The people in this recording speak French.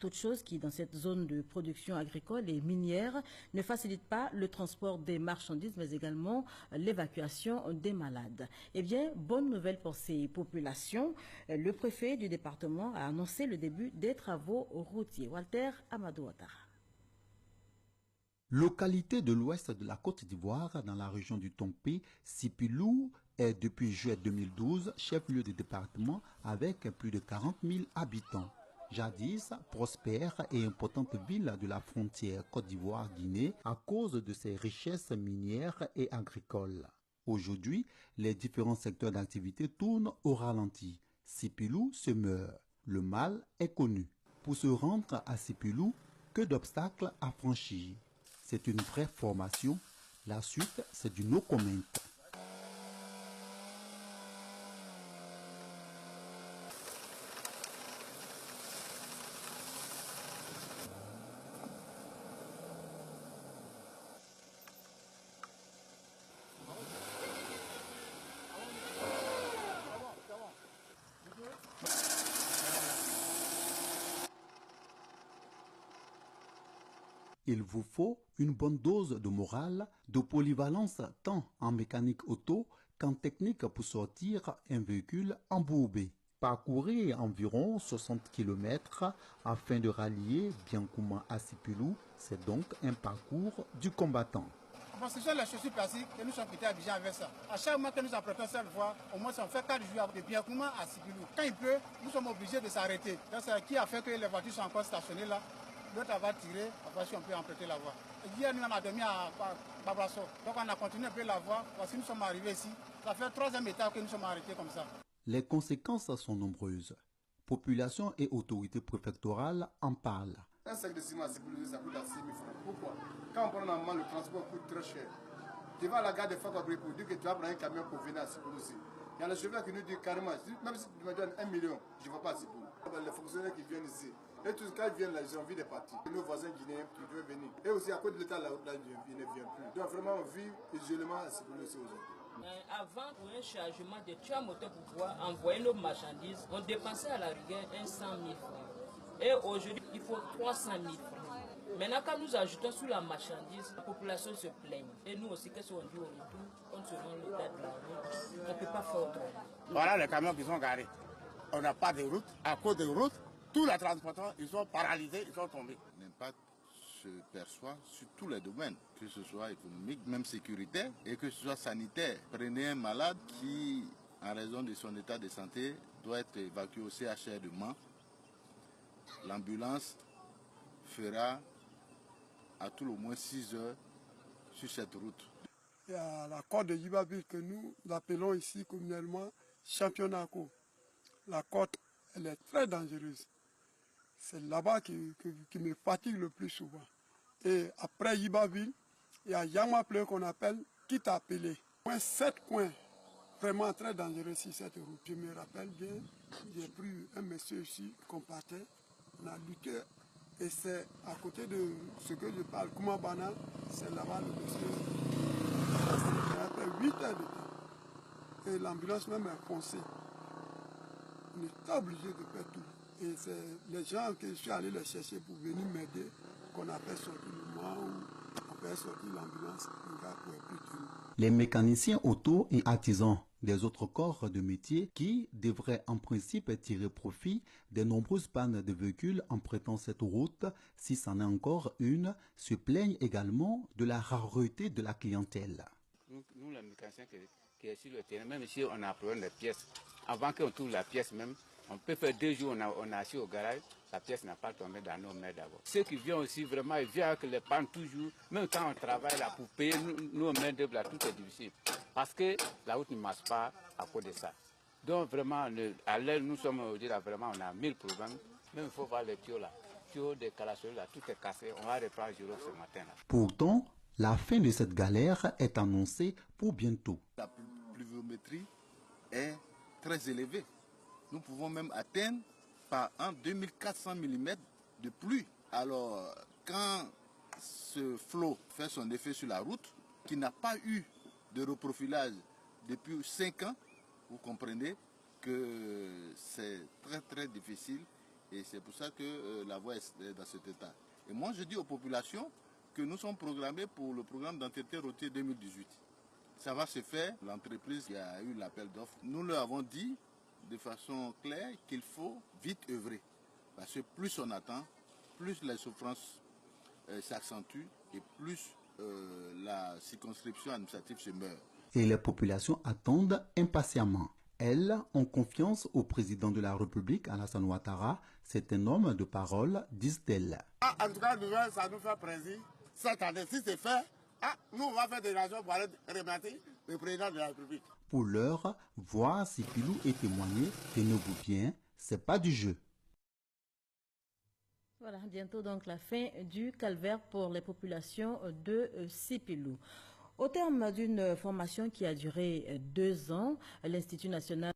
Toute chose qui, dans cette zone de production agricole et minière, ne facilite pas le transport des marchandises, mais également l'évacuation des malades. Eh bien, bonne nouvelle pour ces populations. Le préfet du département a annoncé le début des travaux routiers. Walter Amadou Ouattara. Localité de l'ouest de la Côte d'Ivoire, dans la région du Tompé, Sipilou est depuis juillet 2012 chef-lieu du département avec plus de 40 000 habitants. Jadis prospère et importante ville de la frontière Côte d'Ivoire-Guinée à cause de ses richesses minières et agricoles. Aujourd'hui, les différents secteurs d'activité tournent au ralenti. Sipilou se meurt. Le mal est connu. Pour se rendre à Sipilou, que d'obstacles à franchir. C'est une vraie formation. La suite, c'est du no comment. Il vous faut une bonne dose de morale, de polyvalence tant en mécanique auto qu'en technique pour sortir un véhicule embourbé. Parcourir environ 60 km afin de rallier Biancouma à Sipilou, c'est donc un parcours du combattant. Bon, ce sont les chaussures plastiques que nous sommes quittés à Abidjan avec ça. À chaque mois que nous apprêtons cette voie, au moins on fait 4 jours de Biancouma à Sipilou. Quand il pleut, nous sommes obligés de s'arrêter. C'est qui a fait que les voitures sont encore stationnées là. L'autre va tirer, après si on peut emprunter la voie. Hier, nous on a dormi à Babrasso. Donc on a continué un peu la voie, parce que nous sommes arrivés ici. Ça fait 3e étape que nous sommes arrêtés comme ça. Les conséquences sont nombreuses. Population et autorités préfectorales en parlent. Un sac de ciment, c'est plus ça coûte à 6 000 francs. Pourquoi? Quand on prend un moment, le transport coûte très cher. Tu vas à la gare de Fakabré pour dire que tu vas prendre un camion pour venir à Sipilou aussi. Il y a le chauffeur qui nous dit carrément, même si tu me donnes 1 million, je ne vais pas à Sipilou. Les fonctionnaires qui viennent ici, et tous quand ils viennent là, ils ont envie de partir. Nos voisins guinéens qui doivent venir. Et aussi à cause de l'état, la route là, ils ne viennent plus. Donc vraiment, on vit isolément à Sipilou aussi aujourd'hui. Avant, pour un chargement de 3 moteurs pour pouvoir envoyer nos marchandises, on dépensait à la rigueur 100 000 francs. Et aujourd'hui, il faut 300 000 francs. Maintenant, quand nous ajoutons sur la marchandise, la population se plaigne. Et nous aussi, qu'est-ce qu'on dit au retour? Compte tenu de l'état de la route, on ne peut pas faire autrement. Voilà les camions qui sont garés. On n'a pas de route. À cause de route, tous les transporteurs, ils sont paralysés, ils sont tombés. L'impact se perçoit sur tous les domaines, que ce soit économique, même sécuritaire, et que ce soit sanitaire. Prenez un malade qui, en raison de son état de santé, doit être évacué au CHR de Mans. L'ambulance fera à tout le moins 6 heures sur cette route. Il y a la côte de Yibaville que nous appelons ici communément championnat. La côte, elle est très dangereuse. C'est là-bas qui me fatigue le plus souvent. Et après Yibaville, il y a Yamaple qu'on appelle Kitapele. 7 coins vraiment très dangereux sur cette route. Je me rappelle bien, j'ai pris un monsieur ici qu'on partait, on a lutté. Et c'est à côté de ce que je parle, Koumabana, c'est là-bas le monsieur. Ça fait 8 heures de temps. Et l'ambulance même est foncée. On est obligé de faire tout. Et c'est les gens que je suis allé les chercher pour venir m'aider, qu'on a fait sortir le mois où on fait sortir l'ambulance. Les mécaniciens auto et artisans des autres corps de métier qui devraient en principe tirer profit des nombreuses pannes de véhicules empruntant cette route, si c'en est encore une, se plaignent également de la rareté de la clientèle. Nous les mécaniciens qui sont sur le terrain, même si on a un problème de pièces, avant qu'on trouve la pièce même, on peut faire 2 jours, on a assis au garage, la pièce n'a pas tombé dans nos mains d'abord. Ceux qui viennent aussi, vraiment, ils viennent avec les pannes toujours, même quand on travaille là pour payer nos mains d'œuvre là, tout est difficile. Parce que la route ne marche pas à cause de ça. Donc vraiment, à l'aile, nous sommes aujourd'hui là, vraiment, on a 1000 problèmes. Même il faut voir les tuyaux là, tuyaux de Calassoli là, tout est cassé, on va reprendre Juro ce matin là. Pourtant, la fin de cette galère est annoncée pour bientôt. La pluviométrie est très élevée. Nous pouvons même atteindre par an 2400 mm de pluie. Alors, quand ce flot fait son effet sur la route, qui n'a pas eu de reprofilage depuis 5 ans, vous comprenez que c'est très très difficile Et c'est pour ça que la voie est dans cet état. Et moi, je dis aux populations que nous sommes programmés pour le programme d'entretien routier 2018. Ça va se faire. L'entreprise qui a eu l'appel d'offres, nous leur avons dit de façon claire qu'il faut vite œuvrer. Parce que plus on attend, plus les souffrances s'accentuent et plus la circonscription administrative se meurt. Et les populations attendent impatiemment. Elles ont confiance au président de la République, Alassane Ouattara. C'est un homme de parole, disent-elles. En tout cas, ça nous fait plaisir. Cette année, si c'est fait, nous, on va faire des raisons pour aller remercier le président de la République. Pour l'heure, voir Sipilou et témoigner, tenez-vous bien, c'est pas du jeu. Voilà, bientôt donc la fin du calvaire pour les populations de Sipilou. Au terme d'une formation qui a duré 2 ans, l'Institut national